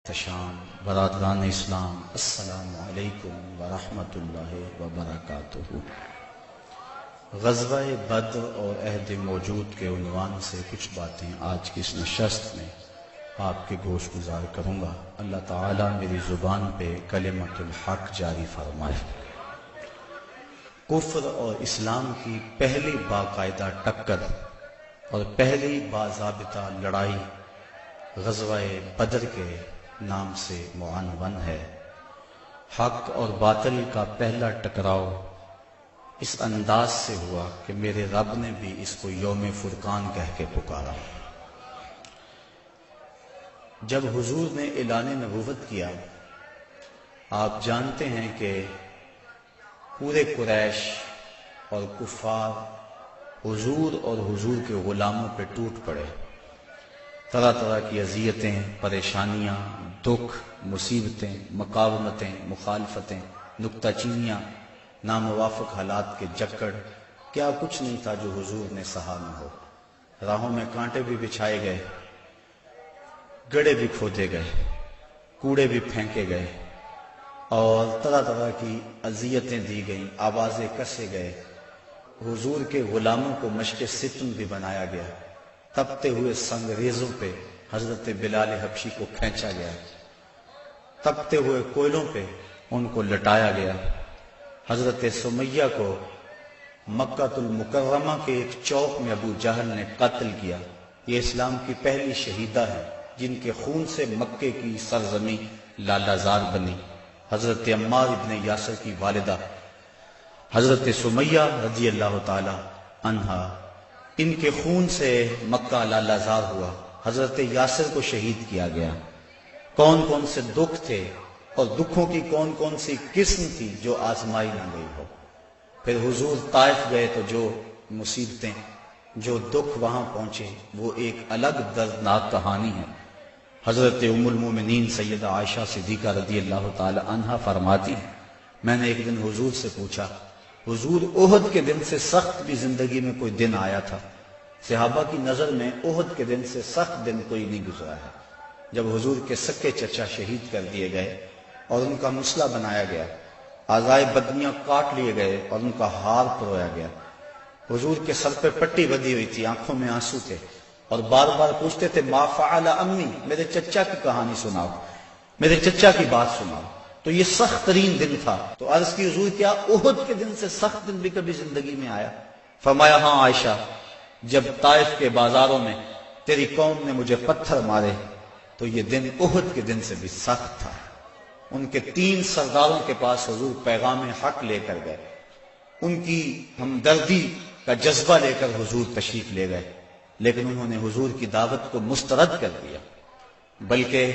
شان برادران اسلام، السلام علیکم ورحمۃ اللہ وبرکاتہ۔ غزوہ بدر اور عہد موجود کے عنوان سے کچھ باتیں آج کی اس نشست میں آپ کے گوش گزار کروں گا۔ اللہ تعالیٰ میری زبان پہ کلمۃ الحق جاری فرمائے۔ کفر اور اسلام کی پہلی باقاعدہ ٹکر اور پہلی باضابطہ لڑائی غزوہ بدر کے نام سے معنون ہے۔ حق اور باطل کا پہلا ٹکراؤ اس انداز سے ہوا کہ میرے رب نے بھی اس کو یوم فرقان کہہ کے پکارا۔ جب حضور نے اعلان نبوت کیا، آپ جانتے ہیں کہ پورے قریش اور کفار حضور اور حضور کے غلاموں پہ ٹوٹ پڑے۔ طرح طرح کی اذیتیں، پریشانیاں، دکھ، مصیبتیں، مقاومتیں، مخالفتیں، نکتہ چینیاں، ناموافق حالات کے جکڑ، کیا کچھ نہیں تھا جو حضور نے سہا نہ ہو۔ راہوں میں کانٹے بھی بچھائے گئے، گڑھے بھی کھودے گئے، کوڑے بھی پھینکے گئے، اور طرح طرح کی اذیتیں دی گئیں، آوازیں کسے گئے۔ حضور کے غلاموں کو مشق ستم بھی بنایا گیا۔ تپتے ہوئے سنگریزوں پہ حضرت بلال حبشی کو کھینچا گیا، تپتے ہوئے کوئلوں پہ ان کو لٹایا گیا۔ حضرت سمیہ کو مکہ المکرمہ کے ایک چوک میں ابو جہل نے قتل کیا۔ یہ اسلام کی پہلی شہیدہ ہے جن کے خون سے مکے کی سرزمین لالہ زار بنی۔ حضرت عمار ابن یاسر کی والدہ حضرت سمیہ رضی اللہ تعالی عنہا، ان کے خون سے مکہ لالہ زار ہوا۔ حضرت یاسر کو شہید کیا گیا۔ کون کون سے دکھ تھے اور دکھوں کی کون کون سی قسم تھی جو آزمائی نہ گئی ہو۔ پھر حضور طائف گئے تو جو مصیبتیں، جو دکھ وہاں پہنچے، وہ ایک الگ دردناک کہانی ہے۔ حضرت ام المومنین سیدہ عائشہ صدیقہ رضی اللہ تعالی عنہا فرماتی ہیں، میں نے ایک دن حضور سے پوچھا، حضور احد کے دن سے سخت بھی زندگی میں کوئی دن آیا تھا؟ صحابہ کی نظر میں احد کے دن سے سخت دن کوئی نہیں گزرا ہے۔ جب حضور کے سکے چچا شہید کر دیے گئے اور ان کا مسلح بنایا گیا، اعضائے بدنیاں کاٹ لیے گئے اور ان کا ہار پرویا گیا، حضور کے سر پہ پٹی بندھی ہوئی تھی، آنکھوں میں آنسو تھے، اور بار بار پوچھتے تھے ما فعل امی، میرے چچا کی کہانی سناؤ، میرے چچا کی بات سناؤ۔ تو یہ سخت ترین دن تھا۔ تو عرض کی حضور کیا احد کے دن سے سخت دن بھی کبھی زندگی میں آیا؟ فرمایا ہاں عائشہ، جب طائف کے بازاروں میں تیری قوم نے مجھے پتھر مارے تو یہ دن احد کے دن سے بھی سخت تھا۔ ان کے 3 سرداروں کے پاس حضور پیغام حق لے کر گئے، ان کی ہمدردی کا جذبہ لے کر حضور تشریف لے گئے، لیکن انہوں نے حضور کی دعوت کو مسترد کر دیا، بلکہ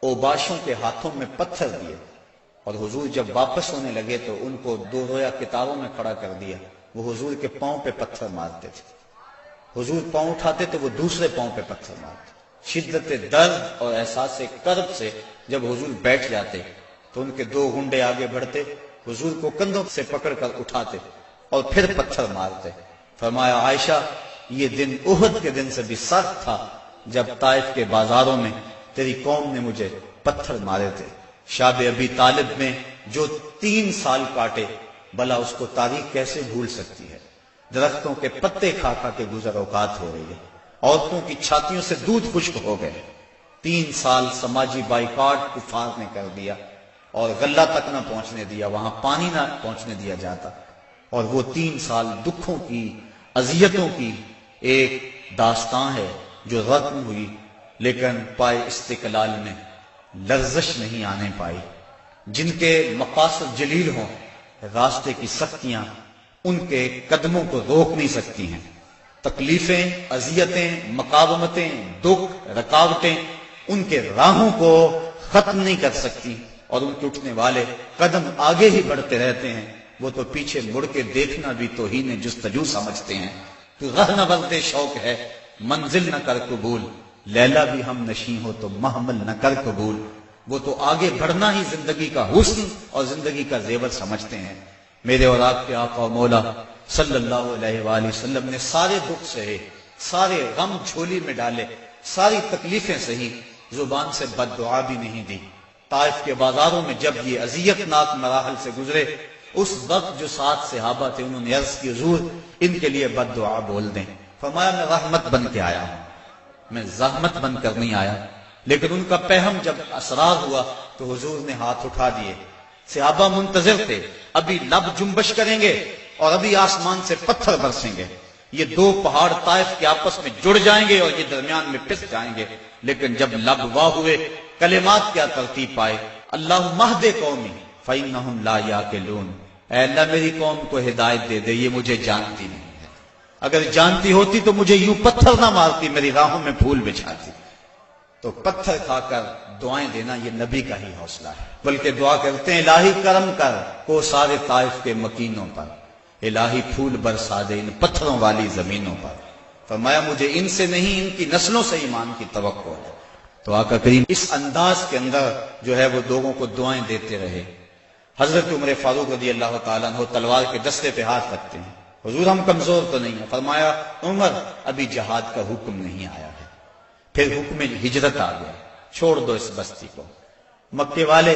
اوباشوں کے ہاتھوں میں پتھر دیے، اور حضور جب واپس ہونے لگے تو ان کو 2 رویا کتابوں میں کھڑا کر دیا۔ وہ حضور کے پاؤں پہ پتھر مارتے تھے، حضور پاؤں اٹھاتے تو وہ دوسرے پاؤں پہ پتھر مارتے۔ شدت درد اور احساس کرب سے جب حضور بیٹھ جاتے تو ان کے 2 گنڈے آگے بڑھتے، حضور کو کندھوں سے پکڑ کر اٹھاتے اور پھر پتھر مارتے۔ فرمایا عائشہ، یہ دن احد کے دن سے بھی سخت تھا جب طائف کے بازاروں میں تیری قوم نے مجھے پتھر مارے تھے۔ شاب ابی طالب میں جو 3 سال کاٹے، بھلا اس کو تاریخ کیسے بھول سکتی ہے؟ درختوں کے پتے کھا کھا کے گزر اوقات ہو رہی ہے، عورتوں کی چھاتیوں سے دودھ خشک ہو گئے۔ 3 سال سماجی بائیکاٹ کفار نے کر دیا اور غلہ تک نہ پہنچنے دیا، وہاں پانی نہ پہنچنے دیا جاتا، اور وہ 3 سال دکھوں کی، اذیتوں کی ایک داستان ہے جو ختم ہوئی، لیکن پائے استقلال میں لرزش نہیں آنے پائی۔ جن کے مقاصد جلیل ہوں، راستے کی سختیاں ان کے قدموں کو روک نہیں سکتی ہیں۔ تکلیفیں، اذیتیں، مقاومتیں، دکھ، رکاوٹیں ان کے راہوں کو ختم نہیں کر سکتی، اور ان کے اٹھنے والے قدم آگے ہی بڑھتے رہتے ہیں۔ وہ تو پیچھے مڑ کے دیکھنا بھی توہین جستجو سمجھتے ہیں۔ تو غہ نہ برد شوق ہے، منزل نہ کر قبول، لیلا بھی ہم نشیں ہو تو محمل نہ کر قبول۔ وہ تو آگے بڑھنا ہی زندگی کا حسن اور زندگی کا زیور سمجھتے ہیں۔ میرے اور آپ کے آقا و مولا صلی اللہ علیہ وآلہ وسلم نے سارے دکھ سہے، سارے غم جھولی میں ڈالے، ساری تکلیفیں سہی، زبان سے بد دعا بھی نہیں دی۔ طائف کے بازاروں میں جب یہ اذیت ناک مراحل سے گزرے، اس وقت جو 7 صحابہ تھے انہوں نے عرض کی حضور ان کے لیے بد دعا بول دیں۔ فرمایا میں رحمت بن کے آیا ہوں، میں زحمت بن کر نہیں آیا۔ لیکن ان کا پہم جب اسرار ہوا تو حضور نے ہاتھ اٹھا دیے۔ صحابہ منتظر تھے، ابھی لب جنبش کریں گے اور ابھی آسمان سے پتھر برسیں گے، یہ 2 پہاڑ طائف کے آپس میں جڑ جائیں گے اور یہ درمیان میں پس جائیں گے۔ لیکن جب لب واہ ہوئے، کلمات کیا ترتیب پائے، اللہم اہد قومی فإنہم لا یعقلون، اے اللہ میری قوم کو ہدایت دے دے، یہ مجھے جانتی نہیں ہے، اگر جانتی ہوتی تو مجھے یوں پتھر نہ مارتی، میری راہوں میں پھول بچھاتی۔ تو پتھر کھا کر دعائیں دینا یہ نبی کا ہی حوصلہ ہے، بلکہ دعا کرتے ہیں الہی کرم کر کو سارے طائف کے مکینوں پر، الہی پھول برسا دے ان پتھروں والی زمینوں پر۔ فرمایا مجھے ان سے نہیں ان کی نسلوں سے ایمان کی توقع ہے۔ تو آقا کریم اس انداز کے اندر جو ہے وہ لوگوں کو دعائیں دیتے رہے۔ حضرت عمر فاروق رضی اللہ تعالیٰ عنہ تلوار کے دستے پہ ہاتھ رکھتے ہیں، حضور ہم کمزور تو نہیں ہیں۔ فرمایا عمر ابھی جہاد کا حکم نہیں آیا ہے، پھر حکم ہجرت آ گیا، چھوڑ دو اس بستی کو، مکے والے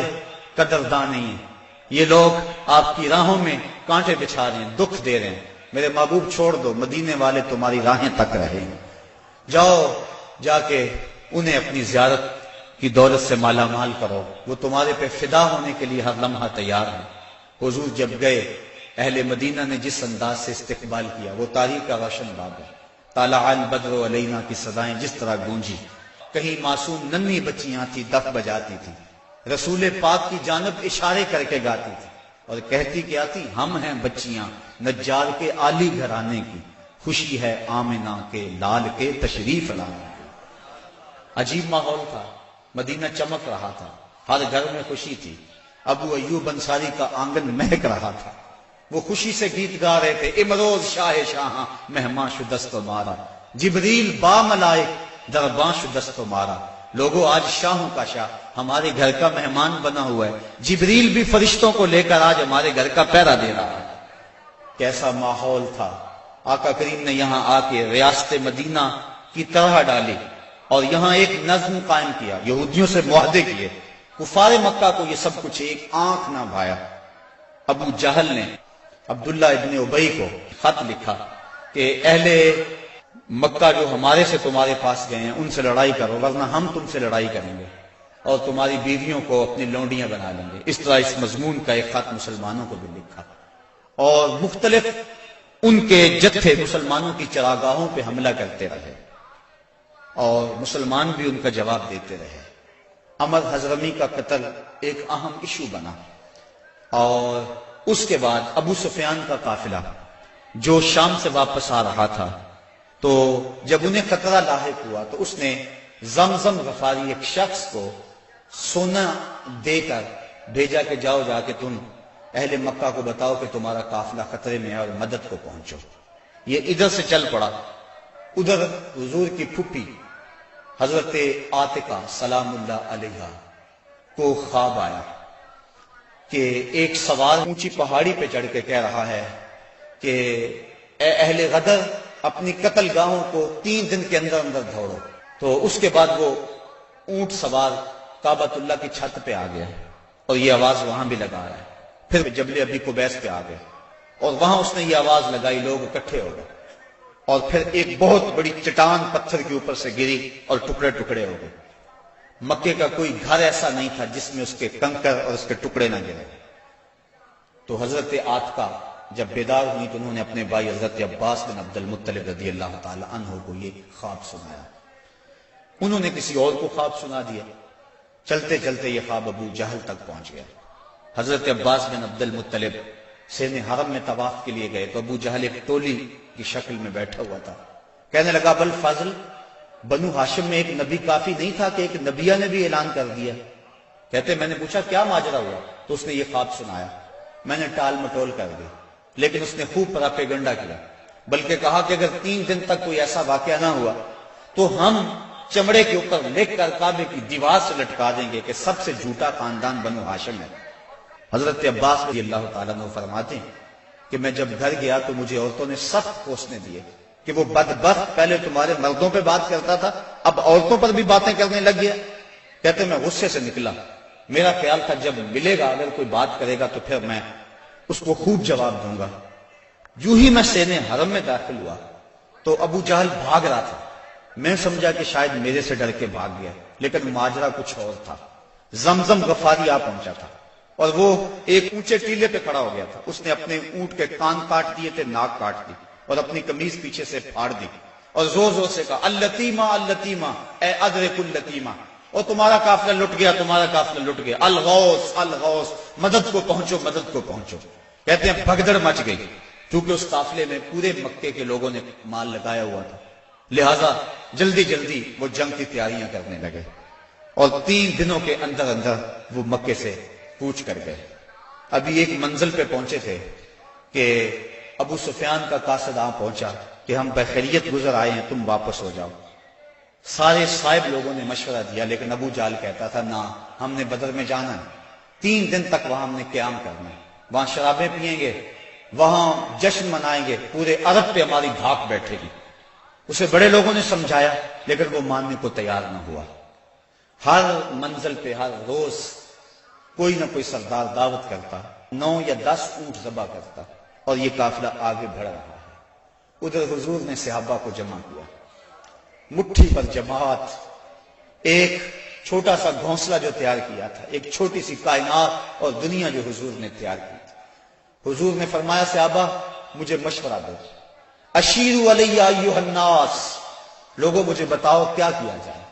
قدردان نہیں ہیں، یہ لوگ آپ کی راہوں میں کانٹے بچھا رہے ہیں، دکھ دے رہے ہیں، میرے محبوب چھوڑ دو، مدینے والے تمہاری راہیں تک رہے ہیں، جاؤ جا کے انہیں اپنی زیارت کی دولت سے مالا مال کرو، وہ تمہارے پہ فدا ہونے کے لیے ہر لمحہ تیار ہیں۔ حضور جب گئے، اہل مدینہ نے جس انداز سے استقبال کیا وہ تاریخ کا روشن باب ہے۔ طلع البدر علینا کی صدائیں جس طرح گونجی، کہیں معصوم ننھی بچیاں تھی دف بجاتی تھی، رسول پاک کی جانب اشارے کر کے گاتی تھی اور کہتی کیا تھی، ہم ہیں بچیاں نجار کے عالی گھرانے کی، خوشی ہے آمنہ کے لال کے تشریف لانے کی۔ عجیب ماحول تھا، مدینہ چمک رہا تھا، ہر گھر میں خوشی تھی، ابو ایوب انصاری کا آنگن مہک رہا تھا، وہ خوشی سے گیت گا رہے تھے، امروز شاہ شاہاں مہمان شدست و مارا، جبریل با ملائک درباں شدست و مارا۔ لوگوں آج شاہوں کا شاہ ہمارے گھر کا مہمان بنا ہوا ہے، جبریل بھی فرشتوں کو لے کر آج ہمارے گھر کا پہرا دے رہا ہے۔ کیسا ماحول تھا! آقا کریم نے یہاں آ کے ریاست مدینہ کی طرح ڈالی اور یہاں ایک نظم قائم کیا، یہودیوں سے معاہدے کیے، کفار مکہ کو یہ سب کچھ ایک آنکھ نہ بھایا۔ ابو جہل نے عبداللہ ابن ابی کو خط لکھا کہ اہل مکہ جو ہمارے سے تمہارے پاس گئے ہیں ان سے لڑائی کرو، ورنہ ہم تم سے لڑائی کریں گے اور تمہاری بیویوں کو اپنی لونڈیاں بنا لیں گے۔ اس طرح اس مضمون کا ایک خط مسلمانوں کو بھی لکھا اور مختلف ان کے جتھے مسلمانوں کی چراگاہوں پہ حملہ کرتے رہے اور مسلمان بھی ان کا جواب دیتے رہے۔ عمر حضرمی کا قتل ایک اہم ایشو بنا اور اس کے بعد ابو سفیان کا قافلہ جو شام سے واپس آ رہا تھا، تو جب انہیں خطرہ لاحق ہوا تو اس نے زمزم غفاری ایک شخص کو سونا دے کر بھیجا کہ جاؤ جا کے تم اہل مکہ کو بتاؤ کہ تمہارا قافلہ خطرے میں ہے اور مدد کو پہنچو۔ یہ ادھر سے چل پڑا، ادھر حضور کی پھپھی حضرت عاتقہ سلام اللہ علیہا کو خواب آیا کہ ایک سوار اونچی پہاڑی پہ چڑھ کے کہہ رہا ہے کہ اے اہل غدر اپنی قتل گاہوں کو 3 دن کے اندر اندر دوڑو۔ تو اس کے بعد وہ اونٹ سوار کعبۃ اللہ کی چھت پہ آ گیا اور یہ آواز وہاں بھی لگا رہا ہے، پھر جبل ابی قبیس پہ آ گئے اور وہاں اس نے یہ آواز لگائی، لوگ اکٹھے ہو گئے اور پھر ایک بہت بڑی چٹان پتھر کے اوپر سے گری اور ٹکڑے ٹکڑے ہو گئے۔ مکے کا کوئی گھر ایسا نہیں تھا جس میں اس کے کنکر اور اس کے ٹکڑے نہ گرے۔ تو حضرت عاتقہ جب بیدار ہوئی تو انہوں نے اپنے بھائی حضرت عباس بن عبد المطلب رضی اللہ تعالی عنہ کو یہ خواب سنایا، انہوں نے کسی اور کو خواب سنا دیا، چلتے چلتے یہ خواب ابو جہل تک پہنچ گیا۔ حضرت عباس بن عبد المطلب سین حرم میں طواف کے لیے گئے تو ابو جہل ایک ٹولی کی شکل میں بیٹھا ہوا تھا، کہنے لگا بل فضل بنو ہاشم میں ایک نبی کافی نہیں تھا کہ ایک نبیہ نے بھی اعلان کر دیا؟ کہتے میں نے پوچھا کیا ماجرا ہوا؟ تو اس نے یہ خواب سنایا، میں نے ٹال مٹول کر دی، لیکن اس نے خوب پراپیگنڈا کیا، بلکہ کہا کہ اگر 3 دن تک کوئی ایسا واقعہ نہ ہوا تو ہم چمڑے کے اوپر لکھ کر کعبے کی دیوار سے لٹکا دیں گے کہ سب سے جھوٹا خاندان بنو ہاشم ہے۔ حضرت عباس رضی اللہ تعالیٰ عنہ فرماتے ہیں کہ میں جب گھر گیا تو مجھے عورتوں نے سخت کوسنے دیے کہ وہ بدبخت پہلے تمہارے مردوں پہ بات کرتا تھا اب عورتوں پر بھی باتیں کرنے لگ گیا، کہتے میں غصے سے نکلا، میرا خیال تھا جب ملے گا اگر کوئی بات کرے گا تو پھر میں اس کو خوب جواب دوں گا۔ یوں ہی میں سینے حرم میں داخل ہوا تو ابو جہل بھاگ رہا تھا، میں سمجھا کہ شاید میرے سے ڈر کے بھاگ گیا، لیکن ماجرا کچھ اور تھا۔ زمزم غفاری آ پہنچا تھا اور وہ ایک اونچے ٹیلے پہ کھڑا ہو گیا تھا۔ اس نے اپنے اونٹ کے کان کاٹ دیے تھے، ناک کاٹ دی اور اپنی قمیض پیچھے سے پھاڑ دی اور زور زور سے کہا اللتیمہ اللتیمہ اے ادرک اللتیمہ، اور تمہارا قافلہ لٹ گیا، تمہارا قافلہ لٹ گیا، الغوث الغوث، مدد کو پہنچو مدد کو پہنچو۔ کہتے ہیں بھگدڑ مچ گئی، کیونکہ اس قافلے میں پورے مکے کے لوگوں نے مال لگایا ہوا تھا، لہذا جلدی جلدی وہ جنگ کی تیاریاں کرنے لگے اور 3 دنوں کے اندر اندر وہ مکے سے کوچ کر گئے۔ ابھی ایک منزل پہ پہنچے تھے کہ ابو سفیان کا قاصد آ پہنچا کہ ہم بخیریت گزر آئے ہیں، تم واپس ہو جاؤ۔ سارے صاحب لوگوں نے مشورہ دیا، لیکن ابو جہل کہتا تھا نہ، ہم نے بدر میں جانا ہے، 3 دن تک وہاں ہم نے قیام کرنا ہے، وہاں شرابیں پیئیں گے، وہاں جشن منائیں گے، پورے عرب پہ ہماری دھاک بیٹھے گی۔ اسے بڑے لوگوں نے سمجھایا لیکن وہ ماننے کو تیار نہ ہوا۔ ہر منزل پہ ہر روز کوئی نہ کوئی سردار دعوت کرتا، 9 یا 10 اونٹ ذبح کرتا اور یہ قافلہ آگے بڑھ رہا ہے۔ ادھر حضور نے صحابہ کو جمع کیا، مٹھی پر جماعت، ایک چھوٹا سا گھونسلہ جو تیار کیا تھا، ایک چھوٹی سی کائنات اور دنیا جو حضور نے تیار کی تھی۔ حضور نے فرمایا صحابہ مجھے مشورہ دو، اشیروا علی ایھا الناس، لوگوں مجھے بتاؤ کیا کیا جائے۔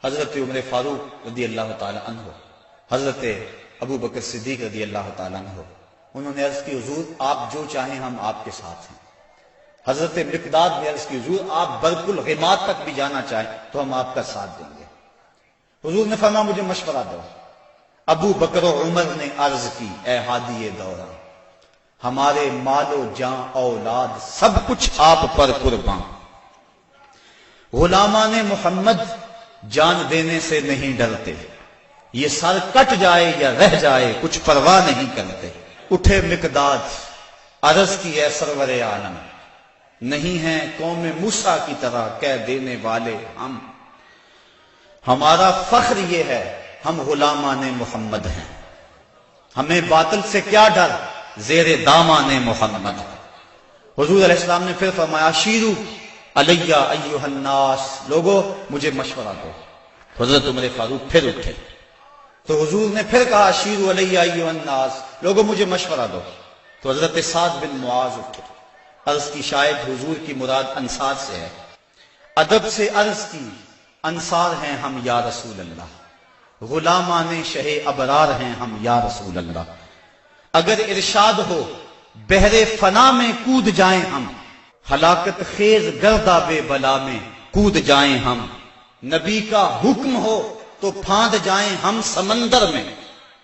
حضرت عمر فاروق رضی اللہ تعالی عنہ، حضرت ابو بکر صدیق رضی اللہ تعالی عنہ، انہوں نے عرض کی حضور آپ جو چاہیں ہم آپ کے ساتھ ہیں۔ حضرت مقداد نے عرض کی حضور آپ برق الغماد تک بھی جانا چاہیں تو ہم آپ کا ساتھ دیں گے۔ حضور نے فرمایا مجھے مشورہ دو۔ ابو بکر و عمر نے عرض کی اے ہادی دورہ، ہمارے مال و جاں اولاد سب کچھ آپ پر قربان، غلامان محمد جان دینے سے نہیں ڈرتے، یہ سر کٹ جائے یا رہ جائے کچھ پرواہ نہیں کرتے۔ اٹھے مقداد، عرض کی اے سرور عالم، نہیں ہیں قوم موسیٰ کی طرح کہہ دینے والے ہم، ہمارا فخر یہ ہے ہم غلامان محمد ہیں، ہمیں باطل سے کیا ڈر، زیر دامان محمد۔ حضور علیہ السلام نے پھر فرمایا شیرو علی ایھا الناس، لوگوں مجھے مشورہ دو۔ حضرت عمر فاروق پھر اٹھے تو حضور نے پھر کہا شیرو علی ایھا الناس، لوگوں مجھے مشورہ دو۔ تو حضرت سعد بن معاذ اٹھے، عرض کی شاید حضور کی مراد انصار سے ہے، ادب سے عرض کی انصار ہیں ہم یا رسول اللہ، غلامان شہ ابرار ہیں ہم یا رسول اللہ، اگر ارشاد ہو بحر فنا میں کود جائیں ہم، ہلاکت خیز گرداب بلا میں کود جائیں ہم، نبی کا حکم ہو تو پھاند جائیں ہم سمندر میں،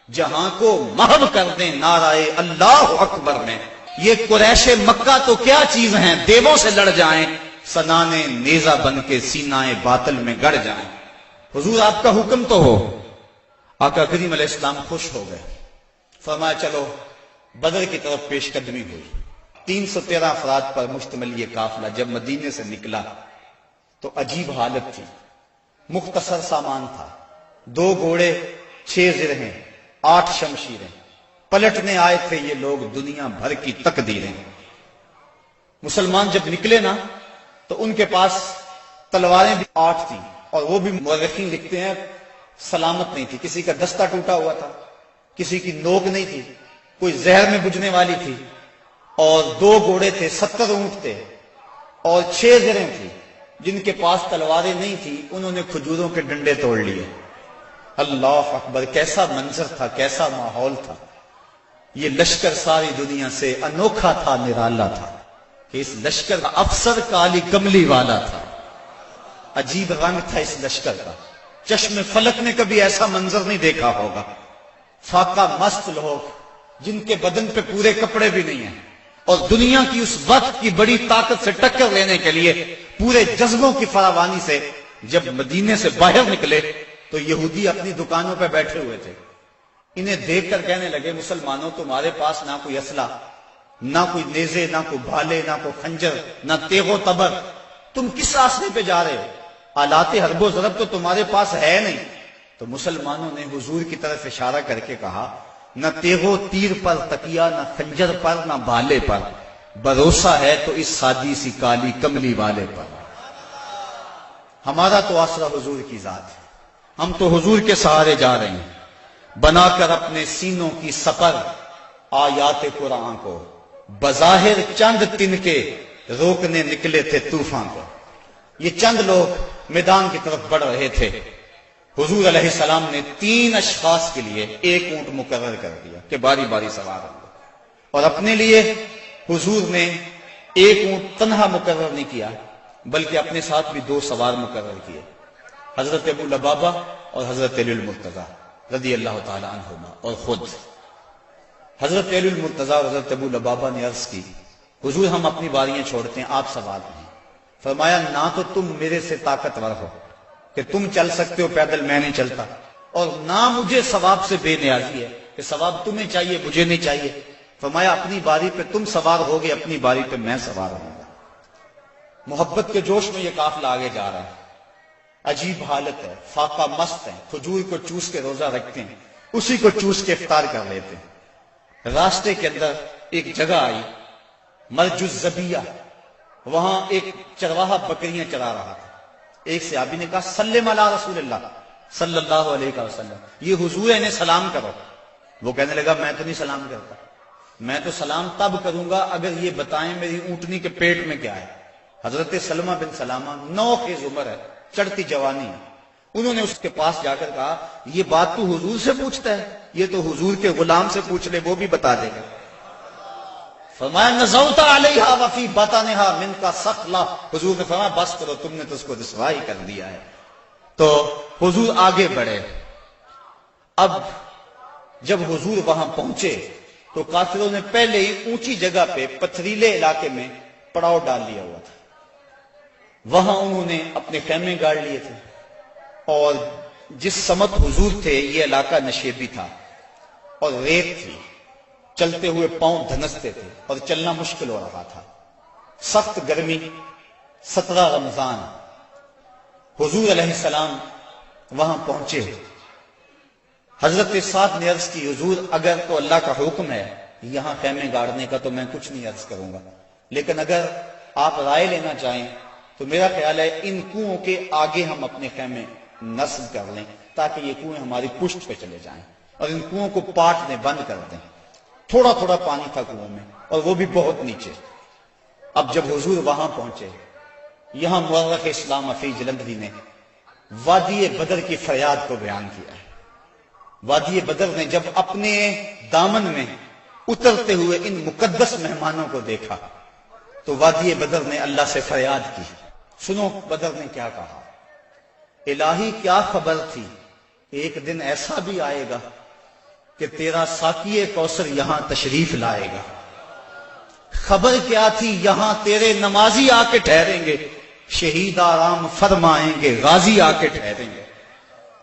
جہاں کو محو کر دیں نعرہ اللہ اکبر میں، یہ قریش مکہ تو کیا چیز ہیں، دیووں سے لڑ جائیں، سنانے نیزہ بن کے سینہ باطل میں گڑ جائیں۔ حضور آپ کا حکم تو ہو۔ آقا کریم علیہ السلام خوش ہو گئے، فرمایا چلو بدر کی طرف پیش قدمی ہوئی۔ 313 افراد پر مشتمل یہ قافلہ جب مدینے سے نکلا تو عجیب حالت تھی، مختصر سامان تھا، 2 گھوڑے، 6 زرہیں، 8 شمشیریں، پلٹنے آئے تھے یہ لوگ دنیا بھر کی تقدیریں۔ مسلمان جب نکلے نا تو ان کے پاس تلواریں بھی 8 تھیں، اور وہ بھی مورخین لکھتے ہیں سلامت نہیں تھی، کسی کا دستہ ٹوٹا ہوا تھا، کسی کی نوک نہیں تھی، کوئی زہر میں بجھنے والی تھی، اور 2 گھوڑے تھے، 70 اونٹ تھے، اور 6 زریں تھی۔ جن کے پاس تلواریں نہیں تھی انہوں نے کھجوروں کے ڈنڈے توڑ لیے۔ اللہ اکبر، کیسا منظر تھا، کیسا ماحول تھا۔ یہ لشکر ساری دنیا سے انوکھا تھا، نرالا تھا کہ اس لشکر کا افسر کالی کملی والا تھا، عجیب رنگ تھا اس لشکر کا، چشم فلک نے کبھی ایسا منظر نہیں دیکھا ہوگا۔ فاقہ مست لوگ جن کے بدن پہ پورے کپڑے بھی نہیں ہیں، اور دنیا کی اس وقت کی بڑی طاقت سے ٹکر لینے کے لیے پورے جذبوں کی فراوانی سے جب مدینے سے باہر نکلے تو یہودی اپنی دکانوں پہ بیٹھے ہوئے تھے۔ انہیں دیکھ کر کہنے لگے مسلمانوں تمہارے پاس نہ کوئی اسلحہ، نہ کوئی نیزے، نہ کوئی بھالے، نہ کوئی خنجر، نہ تیغ و تبر، تم کس راستے پہ جا رہے ہو؟ آلات حرب و ضرب تو تمہارے پاس ہے نہیں، تو مسلمانوں نے حضور کی طرف اشارہ کر کے کہا نہ تیغو تیر پر تکیا، نہ خنجر پر، نہ بھالے پر، بھروسہ ہے تو اس سادی سی کالی کملی والے پر۔ ہمارا تو آسرا حضور کی ذات ہے، ہم تو حضور کے سہارے جا رہے ہیں، بنا کر اپنے سینوں کی سپر آیات قرآن کو، بظاہر چند تن کے روکنے نکلے تھے طوفان کو۔ یہ چند لوگ میدان کی طرف بڑھ رہے تھے، حضور علیہ السلام نے 3 اشخاص کے لیے ایک اونٹ مقرر کر دیا کہ باری باری سوار ہوں گے، اور اپنے لیے حضور نے ایک اونٹ تنہا مقرر نہیں کیا بلکہ اپنے ساتھ بھی 2 سوار مقرر کیے، حضرت ابو لبابہ اور حضرت علی المرتضیٰ رضی اللہ تعالی عنہما۔ اور خود حضرت علی المرتضیٰ اور حضرت ابو لبابہ نے عرض کی حضور ہم اپنی باریاں چھوڑتے ہیں، آپ سوار ہیں۔ فرمایا نہ تو تم میرے سے طاقتور ہو کہ تم چل سکتے ہو پیدل، میں نہیں چلتا، اور نہ مجھے ثواب سے بے نیازی ہے کہ ثواب تمہیں چاہیے مجھے نہیں چاہیے۔ فرمایا اپنی باری پہ تم سوار ہوگے، اپنی باری پہ میں سوار ہوں گا۔ محبت کے جوش میں یہ قافلہ آگے جا رہا ہے، عجیب حالت ہے، فاقہ مست ہے، کھجور کو چوس کے روزہ رکھتے ہیں، اسی کو چوس کے افطار کر لیتے ہیں۔ راستے کے اندر ایک جگہ آئی مرج الزبیہ، وہاں ایک چرواہا بکریاں چرا رہا تھا۔ ایک صحابی نے کہا سلم علی رسول اللہ صلی اللہ علیہ وسلم، یہ حضور ہے انہیں سلام کرو۔ وہ کہنے لگا میں تو نہیں سلام کرتا، میں تو سلام تب کروں گا اگر یہ بتائیں میری اونٹنی کے پیٹ میں کیا ہے۔ حضرت سلمہ بن سلامہ 9 خیز عمر ہے، چڑھتی جوانی ہے، انہوں نے اس کے پاس جا کر کہا یہ بات تو حضور سے پوچھتا ہے، یہ تو حضور کے غلام سے پوچھ لے وہ بھی بتا دے گا۔ فرمایا نزوت علیہا وفی بطنہا منکا سخلا، حضور نے فرمایا بس کرو تم نے تو اس کو رسوائی کر دیا ہے۔ تو حضور آگے بڑھے۔ اب جب حضور وہاں پہنچے تو کافروں نے پہلے ہی اونچی جگہ پہ پتھریلے علاقے میں پڑاؤ ڈال لیا ہوا تھا، وہاں انہوں نے اپنے خیمے گاڑ لیے تھے، اور جس سمت حضور تھے یہ علاقہ نشیبی تھا اور ریت تھی، چلتے ہوئے پاؤں دھنستے تھے اور چلنا مشکل ہو رہا تھا، سخت گرمی، 17 رمضان۔ حضور علیہ السلام وہاں پہنچے، حضرت سعد نے عرض کی حضور اگر تو اللہ کا حکم ہے یہاں خیمے گاڑنے کا تو میں کچھ نہیں عرض کروں گا، لیکن اگر آپ رائے لینا چاہیں تو میرا خیال ہے ان کنووں کے آگے ہم اپنے خیمے نصب کر لیں تاکہ یہ کنویں ہماری پشت پہ چلے جائیں، اور ان کنووں کو پاٹ دیں، بند کر دیں۔ تھوڑا تھوڑا پانی تھا کنووں میں اور وہ بھی بہت نیچے۔ اب جب حضور وہاں پہنچے، یہاں مورخ اسلام حفیظ جلندری نے وادی بدر کی فریاد کو بیان کیا ہے۔ وادی بدر نے جب اپنے دامن میں اترتے ہوئے ان مقدس مہمانوں کو دیکھا تو وادی بدر نے اللہ سے فریاد کی۔ سنو بدر نے کیا کہا، الہی کیا خبر تھی، ایک دن ایسا بھی آئے گا کہ تیرا ساقی کوثر یہاں تشریف لائے گا۔ خبر کیا تھی، یہاں تیرے نمازی آ کے ٹھہریں گے، شہید آرام فرمائیں گے، غازی آ کے ٹھہریں گے۔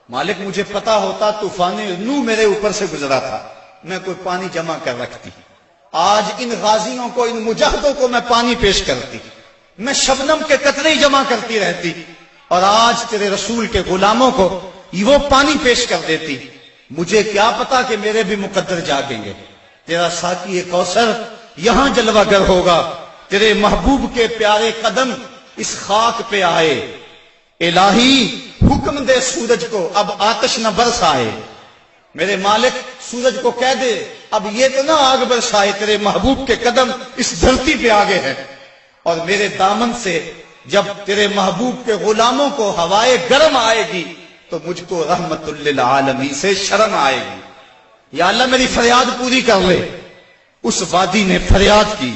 مالک مجھے پتا ہوتا طوفان نوح میرے اوپر سے گزرا تھا، میں کوئی پانی جمع کر رکھتی، آج ان غازیوں کو، ان مجاہدوں کو میں پانی پیش کرتی، میں شبنم کے قطرے جمع کرتی رہتی، اور آج تیرے رسول کے غلاموں کو وہ پانی پیش کر دیتی۔ مجھے کیا پتا کہ میرے بھی مقدر جاگیں گے، تیرا ساقی کوثر یہاں جلوہ گر ہوگا، تیرے محبوب کے پیارے قدم اس خاک پہ آئے، الہی حکم دے سورج کو اب آتش نہ برسائے، میرے مالک سورج کو کہہ دے اب یہ تو نہ آگ برسائے، تیرے محبوب کے قدم اس دھرتی پہ آگے ہیں، اور میرے دامن سے جب تیرے محبوب کے غلاموں کو ہوائے گرم آئے گی تو مجھ کو رحمت للعالمین سے شرم آئے گی، یا اللہ میری فریاد پوری کر لے۔ اس وادی نے فریاد کی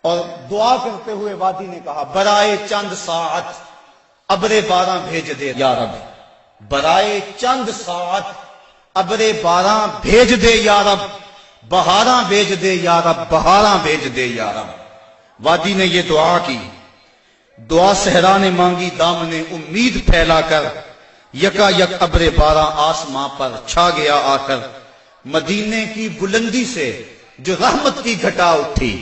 اور دعا کرتے ہوئے وادی نے کہا برائے چند ساعت ابر بارہ بھیج دے یا رب، برائے چند ساعت ابر بارہ بھیج دے یا رب، بہاراں بھیج دے یا رب، بہاراں بھیج دے یا رب۔ وادی نے یہ دعا کی، دعا صحرا نے مانگی دامن امید پھیلا کر، یکا یک ابر بارہ آسماں پر چھا گیا آ کر، مدینے کی بلندی سے جو رحمت کی گھٹا اٹھی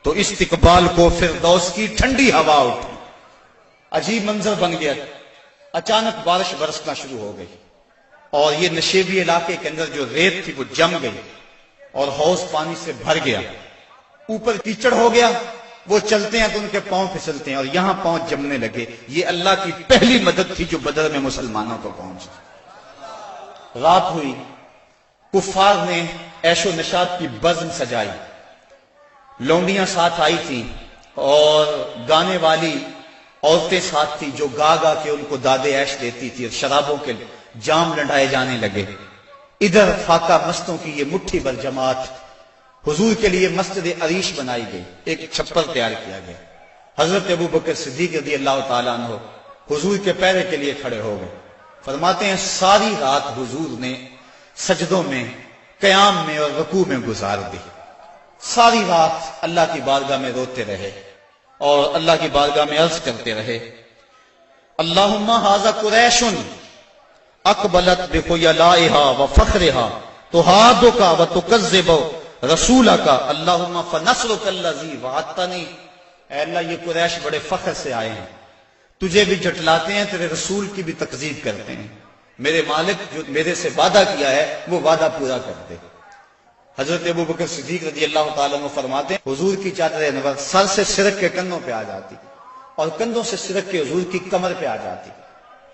تو استقبال کو فردوس کی ٹھنڈی ہوا اٹھی۔ عجیب منظر بن گیا، اچانک بارش برسنا شروع ہو گئی، اور یہ نشیبی علاقے کے اندر جو ریت تھی وہ جم گئی اور حوض پانی سے بھر گیا، اوپر کیچڑ ہو گیا، وہ چلتے ہیں تو ان کے پاؤں پھسلتے ہیں اور یہاں پاؤں جمنے لگے۔ یہ اللہ کی پہلی مدد تھی جو بدر میں مسلمانوں کو پہنچی۔ رات ہوئی، کفار نے عیش و نشاط کی بزم سجائی، لونڈیاں ساتھ آئی تھیں اور گانے والی عورتیں ساتھ تھی جو گا گا کے ان کو داد عیش دیتی تھی اور شرابوں کے جام لڑائے جانے لگے۔ ادھر فاقہ مستوں کی یہ مٹھی بھر جماعت، حضور کے لیے مسجد عریش بنائی گئی، ایک چھپر تیار کیا گیا۔ حضرت ابو بکر صدیق رضی اللہ تعالیٰ عنہ حضور کے پیرے کے لیے کھڑے ہو گئے۔ فرماتے ہیں ساری رات حضور نے سجدوں میں، قیام میں اور رکوع میں گزار دی۔ ساری رات اللہ کی بارگاہ میں روتے رہے اور اللہ کی بارگاہ میں عرض کرتے رہے، اللہم ھذا قریش اقبلت بخیلائھا وفخرھا تحادک وتکذب رسولک اللہم فنصرک الذی وعدتنی۔ اے اللہ یہ قریش بڑے فخر سے آئے ہیں، تجھے بھی جھٹلاتے ہیں، تیرے رسول کی بھی تکذیب کرتے ہیں، میرے مالک جو میرے سے وعدہ کیا ہے وہ وعدہ پورا کر دے۔ حضرت ابو بکر صدیق رضی اللہ تعالیٰ عنہ فرماتے ہیں حضور کی چادر انور سر سے سرک کے کندھوں پہ آ جاتی اور کندھوں سے سرک کے حضور کی کمر پہ آ جاتی،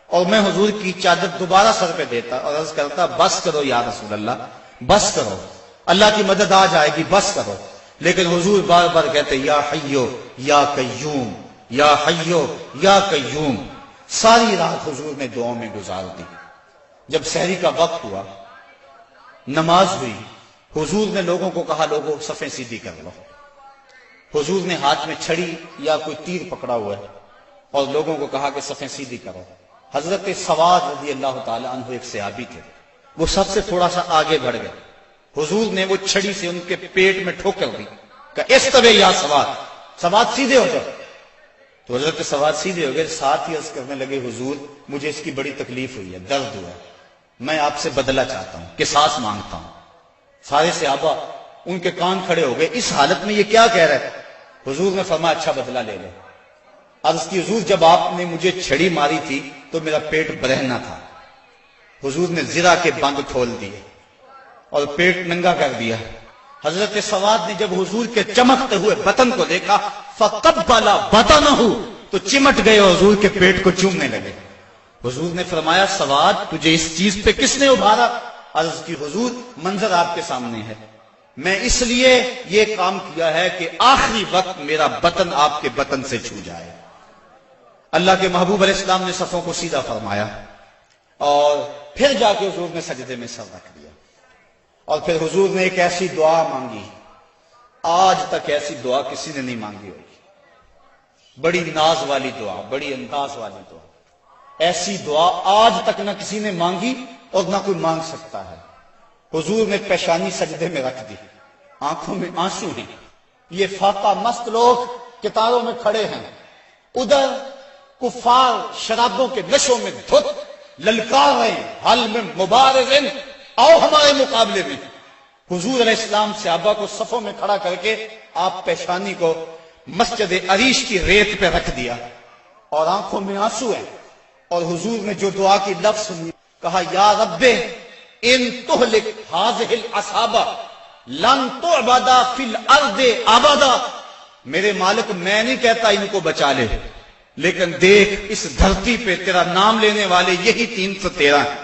اور میں حضور کی چادر دوبارہ سر پہ دیتا اور عرض کرتا بس کرو یا رسول اللہ، بس کرو، اللہ کی مدد آ جائے گی، بس کرو۔ لیکن حضور بار بار کہتے یا حیو یا قیوم، یا حیو یا قیوم۔ ساری رات حضور نے دعاؤں میں گزار دی۔ جب سحری کا وقت ہوا، نماز ہوئی، حضور نے لوگوں کو کہا لوگوں صفیں سیدھی کر لو۔ حضور نے ہاتھ میں چھڑی یا کوئی تیر پکڑا ہوا ہے اور لوگوں کو کہا کہ صفیں سیدھی کرو۔ حضرت سواد رضی اللہ تعالی عنہ ایک صحابی تھے، وہ سب سے تھوڑا سا آگے بڑھ گئے۔ حضور نے وہ چھڑی سے ان کے پیٹ میں ٹھوکر دی کہ اس طرح یا سواد، سواد سیدھے ہو جاؤ۔ تو حضرت سواد سیدھے ہو گئے، ساتھ ہی عرض کرنے لگے حضور مجھے اس کی بڑی تکلیف ہوئی ہے، درد ہوا ہے، میں آپ سے بدلہ چاہتا ہوں، قصاص مانگتا ہوں۔ سارے صحابہ ان کے کان کھڑے ہو گئے، اس حالت میں یہ کیا کہہ رہا ہے؟ حضور نے فرمایا اچھا بدلہ لے لو۔ عرض کی حضور جب آپ نے مجھے چھڑی ماری تھی تو میرا پیٹ برہنہ تھا، حضور نے زرہ کے بند کھول دیے اور پیٹ ننگا کر دیا۔ حضرت سواد نے جب حضور کے چمکتے ہوئے بطن کو دیکھا فقبل بطنہ، تو چمٹ گئے اور حضور کے پیٹ کو چومنے لگے۔ حضور نے فرمایا سواد تجھے اس چیز پہ کس نے ابھارا؟ عرض کی حضور منظر آپ کے سامنے ہے، میں اس لیے یہ کام کیا ہے کہ آخری وقت میرا بطن آپ کے بطن سے چھو جائے۔ اللہ کے محبوب علیہ السلام نے صفوں کو سیدھا فرمایا اور پھر جا کے حضور نے سجدے میں سر رکھ دیا اور پھر حضور نے ایک ایسی دعا مانگی، آج تک ایسی دعا کسی نے نہیں مانگی ہوگی، بڑی ناز والی دعا، بڑی انداز والی دعا، ایسی دعا آج تک نہ کسی نے مانگی اور نہ کوئی مانگ سکتا ہے۔ حضور نے پیشانی سجدے میں رکھ دی، آنکھوں میں آنسو ہیں، یہ فاقہ مست لوگ کتاروں میں کھڑے ہیں، ادھر کفار شرابوں کے نشوں میں دھت للکار رہے ہیں، حل میں مبارزن، آؤ ہمارے مقابلے میں۔ حضور علیہ السلام صحابہ کو صفوں میں کھڑا کر کے آپ پیشانی کو مسجد عریش کی ریت پہ رکھ دیا اور آنکھوں میں آنسو ہیں، اور حضور نے جو دعا کی لفظ سنی، کہا یا رب ان تہلک ہذہ العصابہ لن تعبد فی الارض ابدا۔ میرے مالک میں نہیں کہتا ان کو بچا لے، لیکن دیکھ اس دھرتی پہ تیرا نام لینے والے یہی 313 ہیں۔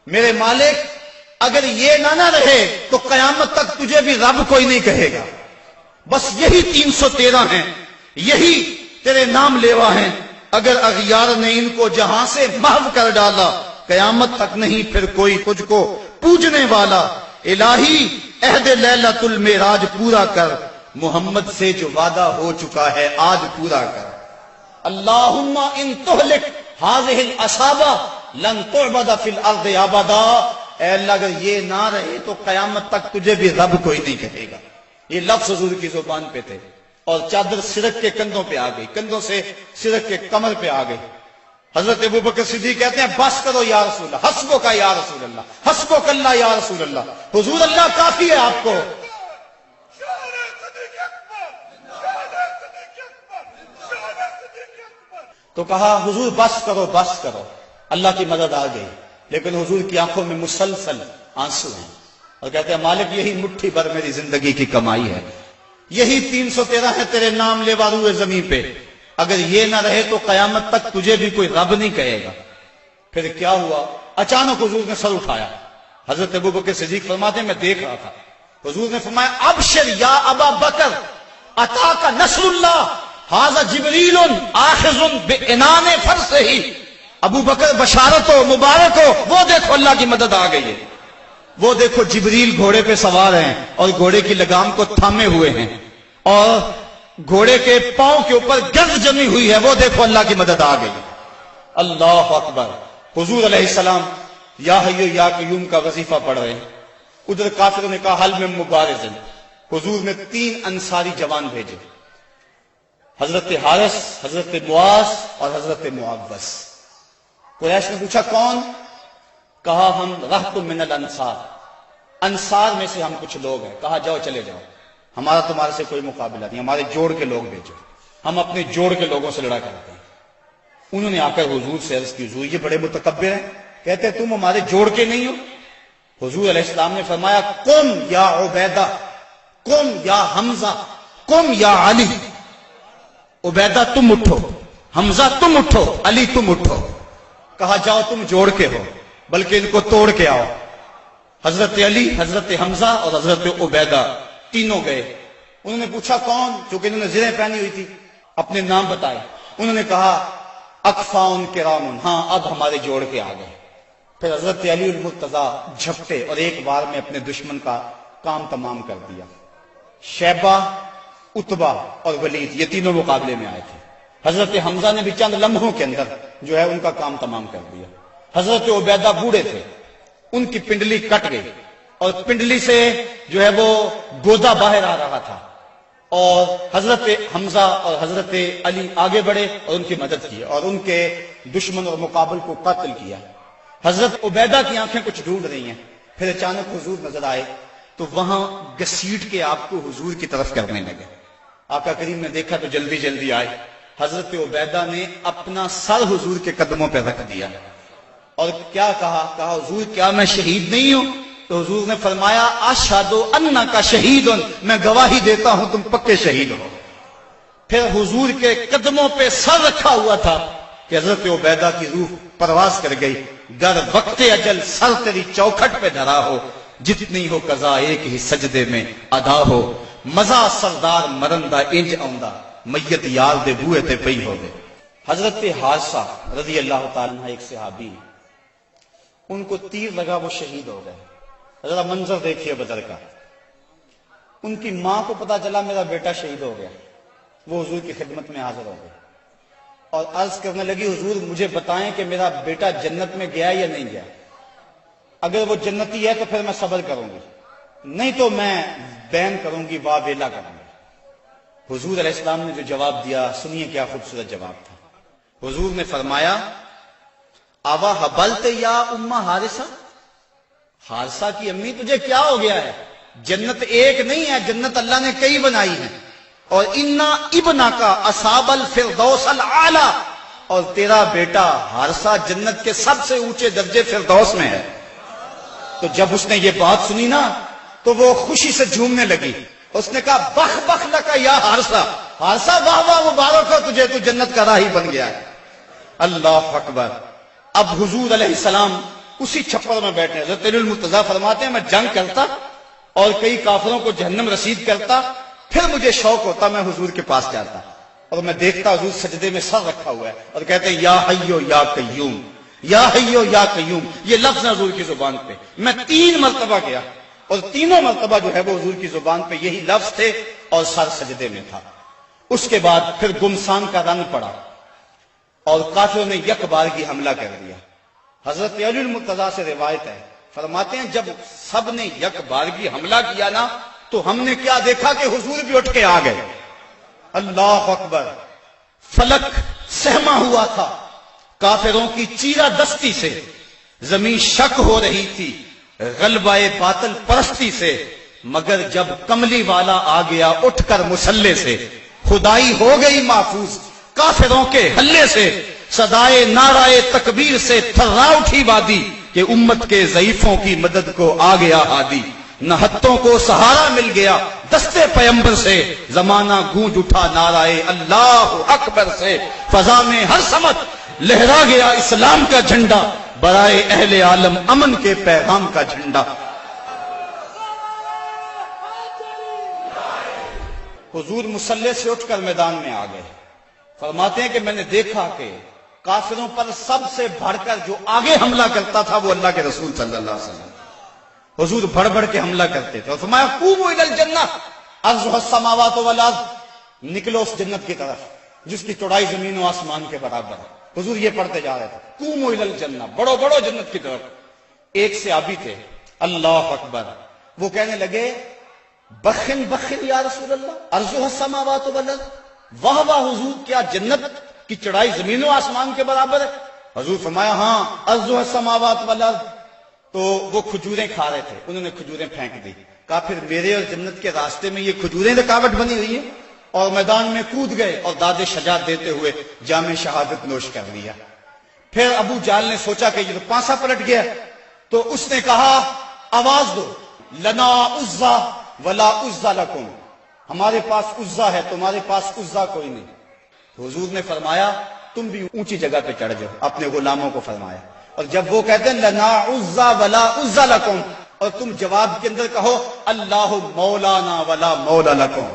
میرے مالک اگر یہ نہ رہے تو قیامت تک تجھے بھی رب کوئی نہیں کہے گا، بس یہی 313 ہیں، یہی تیرے نام لیوا ہیں۔ اگر اغیار نے ان کو جہاں سے محو کر ڈالا قیامت تک نہیں پھر کوئی تجھ کو پوجنے والا۔ الہی عہد لیلۃ المعراج پورا کر، محمد سے جو وعدہ ہو چکا ہے آج پورا کر۔ اللہم ان تہلک ہذہ العصابہ لن تعبد فی الارض ابدا۔ اے اللہ اگر یہ نہ رہے تو قیامت تک تجھے بھی رب کوئی نہیں کہے گا۔ یہ لفظ حضور کی زبان پہ تھے اور چادر سرک کے کندھوں پہ آ گئی، کندھوں سے سرک کے کمر پہ آ گئی۔ حضرت ابو بکر صدیق کہتے ہیں بس کرو یا رسول اللہ، حسبک یا رسول اللہ، حسبک اللہ یا رسول اللہ، حضور اللہ کافی ہے آپ کو۔ تو کہا حضور بس کرو بس کرو، اللہ کی مدد آ گئی۔ لیکن حضور کی آنکھوں میں مسلسل آنسو ہیں اور کہتے ہیں مالک یہی مٹھی بھر میری زندگی کی کمائی ہے، یہی 313 ہے تیرے نام لیوا روئے زمین پہ، اگر یہ نہ رہے تو قیامت تک تجھے بھی کوئی رب نہیں کہے گا۔ پھر کیا ہوا؟ اچانک حضور نے سر اٹھایا۔ حضرت ابوبکر صدیق فرماتے ہیں میں دیکھ رہا تھا، حضور نے فرمایا ابشر یا ابا بکر اتاک نصر اللہ ھذا جبریل آخذ بعنان فرسہ، ابو بکر بشارت ہو، مبارک ہو، وہ دیکھو اللہ کی مدد آ گئی ہے، وہ دیکھو جبریل گھوڑے پہ سوار ہیں اور گھوڑے کی لگام کو تھامے ہوئے ہیں اور گھوڑے کے پاؤں کے اوپر گرد جمی ہوئی ہے، وہ دیکھو اللہ کی مدد آ گئی۔ اللہ اکبر۔ حضور علیہ السلام یا حی یا قیوم کا وظیفہ پڑھ رہے ہیں، ادھر کافروں نے کہا حل میں مبارز، حضور نے 3 انصاری جوان بھیجے، حضرت حارث، حضرت معاذ اور حضرت معوذ۔ قریش نے پوچھا کون؟ کہا ہم رہط من الانصار، انصار میں سے ہم کچھ لوگ ہیں۔ کہا جاؤ چلے جاؤ، ہمارا تمہارے سے کوئی مقابلہ نہیں، ہمارے جوڑ کے لوگ بھیجو، ہم اپنے جوڑ کے لوگوں سے لڑا کرتے ہیں۔ انہوں نے آ کر حضور سے عرض کی حضور یہ بڑے متکبر ہیں، کہتے ہیں تم ہمارے جوڑ کے نہیں ہو۔ حضور علیہ السلام نے فرمایا قم یا عبیدہ، قم یا حمزہ، قم یا علی۔ عبیدہ تم اٹھو، حمزہ تم اٹھو، علی تم اٹھو۔ کہا جاؤ تم جوڑ کے ہو بلکہ ان کو توڑ کے آؤ۔ حضرت علی، حضرت حمزہ اور حضرت عبیدہ تینوں گئے۔ انہوں نے پوچھا کون؟ چونکہ انہوں نے زرہیں پہنی ہوئی تھی، اپنے نام بتائے۔ انہوں نے کہا اکفاؤن کرامن، ہاں اب ہمارے جوڑ کے آ گئے۔ پھر حضرت علی المرتضیٰ جھپٹے اور ایک بار میں اپنے دشمن کا کام تمام کر دیا۔ شیبہ، عتبہ اور ولید یہ تینوں مقابلے میں آئے تھے۔ حضرت حمزہ نے بھی چند لمحوں کے اندر جو ہے ان کا کام تمام کر دیا۔ حضرت عبیدہ بوڑھے تھے، ان کی پنڈلی کٹ گئی اور پنڈلی سے جو ہے وہ گودا باہر آ رہا تھا، اور حضرت حمزہ اور حضرت علی آگے بڑھے اور ان کی مدد کی اور ان کے دشمن اور مقابل کو قتل کیا۔ حضرت عبیدہ کی آنکھیں کچھ ڈھونڈ رہی ہیں، پھر اچانک حضور نظر آئے تو وہاں گھسیٹ کے آپ کو حضور کی طرف کرنے لگے۔ آقا کریم نے دیکھا تو جلدی جلدی آئے۔ حضرت عبیدہ نے اپنا سر حضور کے قدموں پہ رکھ دیا اور کیا کہا؟ کہا حضور کیا میں شہید نہیں ہوں؟ تو حضور نے فرمایا اشہد انک شہید، میں گواہی دیتا ہوں تم پکے شہید ہو۔ پھر حضور کے قدموں پہ سر رکھا ہوا تھا کہ حضرت عبیدہ کی روح پرواز کر گئی۔ گر وقت اجل سر تیری چوکھٹ پہ دھرا ہو، جتنی ہو قضا ایک ہی سجدے میں ادا ہو، مزہ سردار مرندہ انج آؤندہ، میت یار دے بوئے تے پئی ہو دے۔ حضرت حارثہ رضی اللہ تعالیٰ عنہ ایک صحابی، ان کو تیر لگا، وہ شہید ہو گئے۔ ذرا منظر دیکھیے بدر کا۔ ان کی ماں کو پتا چلا میرا بیٹا شہید ہو گیا، وہ حضور کی خدمت میں حاضر ہو گئے اور عرض کرنے لگی حضور مجھے بتائیں کہ میرا بیٹا جنت میں گیا یا نہیں گیا، اگر وہ جنتی ہے تو پھر میں صبر کروں گی، نہیں تو میں بین کروں گی، واہ ویلا کروں گی۔ حضور علیہ السلام نے جو جواب دیا سنیے کیا خوبصورت جواب تھا۔ حضور نے فرمایا آوا حبلت یا امہ حارثہ، حارثہ کی امی تجھے کیا ہو گیا ہے؟ جنت ایک نہیں ہے، جنت اللہ نے کئی بنائی ہیں، اور انا ابنا کا اصحاب الفردوس الاعلی، اور تیرا بیٹا حارثہ جنت کے سب سے اونچے درجے فردوس میں ہے۔ تو جب اس نے یہ بات سنی نا تو وہ خوشی سے جھومنے لگی، اس نے کہا بخ بخ لکا یا حارثہ، حارثہ واہ واہ مبارک ہو تجھے، تو جنت کا راہی بن گیا ہے۔ اللہ اکبر۔ اب حضور علیہ السلام اسی چھپر میں بیٹھے۔ حضرت علی المرتضیٰ فرماتے ہیں میں جنگ کرتا اور کئی کافروں کو جہنم رسید کرتا، پھر مجھے شوق ہوتا میں حضور کے پاس جاتا اور میں دیکھتا حضور سجدے میں سر رکھا ہوا ہے اور کہتے ہیں یا حیو یا قیوم، یا حیو یا قیوم، یہ لفظ ہے حضور کی زبان پہ۔ میں 3 مرتبہ گیا اور تینوں مرتبہ جو ہے وہ حضور کی زبان پہ یہی لفظ تھے اور سر سجدے میں تھا۔ اس کے بعد پھر گمسان کا رنگ پڑا اور کافروں نے یک بارگی حملہ کر دیا۔ حضرت علی المرتضیٰ سے روایت ہے، فرماتے ہیں جب سب نے یک بارگی حملہ کیا نا تو ہم نے کیا دیکھا کہ حضور بھی اٹھ کے آ گئے۔ اللہ اکبر۔ فلک سہما ہوا تھا کافروں کی چیرہ دستی سے، زمین شک ہو رہی تھی غلبہ باطل پرستی سے، مگر جب کملی والا آ گیا اٹھ کر مسلح سے، خدائی ہو گئی محفوظ کافروں کے حلے سے، صدائے نعرہ تکبیر سے تھرا اٹھی وادی، کہ امت کے ضعیفوں کی مدد کو آ گیا ہادی، نہ ہتھوں کو سہارا مل گیا دستے پیمبر سے، زمانہ گونج اٹھا نعرہ اللہ اکبر سے، فضا میں ہر سمت لہرا گیا اسلام کا جھنڈا، برائے اہل عالم امن کے پیغام کا جھنڈا۔ حضور مصلی سے اٹھ کر میدان میں آ گئے، فرماتے ہیں کہ میں نے دیکھا کہ کافروں پر سب سے بڑھ کر جو آگے حملہ کرتا تھا وہ اللہ کے رسول صلی اللہ علیہ وسلم۔ حضور بڑھ بڑھ کے حملہ کرتے تھے اور فرمایا قوموا الی الجنہ عرضها السماوات والارض، نکلو اس جنت کی طرف جس کی چوڑائی زمین و آسمان کے برابر ہے۔ حضور یہ پڑھتے جا رہے تھے قوموا الی الجنہ، بڑھو بڑھو جنت کی طرف۔ ایک صحابی تھے اللہ اکبر، وہ کہنے لگے بخن بخن یا رسول اللہ عرضها السماوات والارض، واہ واہ حضور کیا جنت کی چڑھائی زمین و آسمان کے برابر ہے؟ حضور فرمایا ہاں عرضها السماوات والارض۔ تو وہ کھجوریں کھا رہے تھے، انہوں نے کھجوریں پھینک دی، کہا پھر میرے اور جنت کے راستے میں یہ کھجوریں رکاوٹ بنی ہوئی ہیں، اور میدان میں کود گئے اور داد شجاعت دیتے ہوئے جام شہادت نوش کر لیا۔ پھر ابو جہل نے سوچا کہ یہ تو پانسا پلٹ گیا، تو اس نے کہا آواز دو لنا عزا ولا عزا لکم، ہمارے پاس عزا ہے تمہارے پاس عزا کوئی نہیں۔ تو حضور نے فرمایا تم بھی اونچی جگہ پہ چڑھ جاؤ، اپنے غلاموں کو فرمایا، اور جب وہ کہتے ہیں لنا عزا ولا عزا لکم، اور تم جواب کے اندر کہو اللہ مولانا ولا مولا لکم،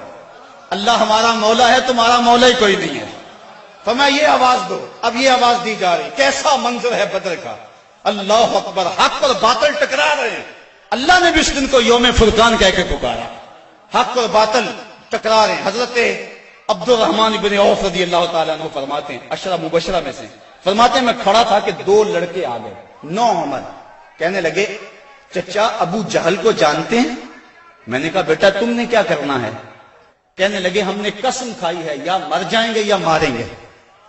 اللہ ہمارا مولا ہے تمہارا مولا ہی کوئی نہیں ہے۔ فرمایا یہ آواز دو، اب یہ آواز دی جا رہی، کیسا منظر ہے بدر کا، اللہ اکبر، حق اور باطل ٹکرا رہے ہیں۔ اللہ نے بھی اس دن کو یوم فرقان کہہ کے پکارا، حق اور باطل ٹکرا رہے ہیں۔ حضرت عبد الرحمن بن عوف رضی اللہ تعالیٰ عنہ فرماتے ہیں، عشرہ مبشرہ میں سے، فرماتے ہیں میں کھڑا تھا کہ دو لڑکے آ گئے، نو عمر، کہنے لگے چچا ابو جہل کو جانتے ہیں؟ میں نے کہا بیٹا تم نے کیا کرنا ہے؟ کہنے لگے ہم نے قسم کھائی ہے یا مر جائیں گے یا ماریں گے،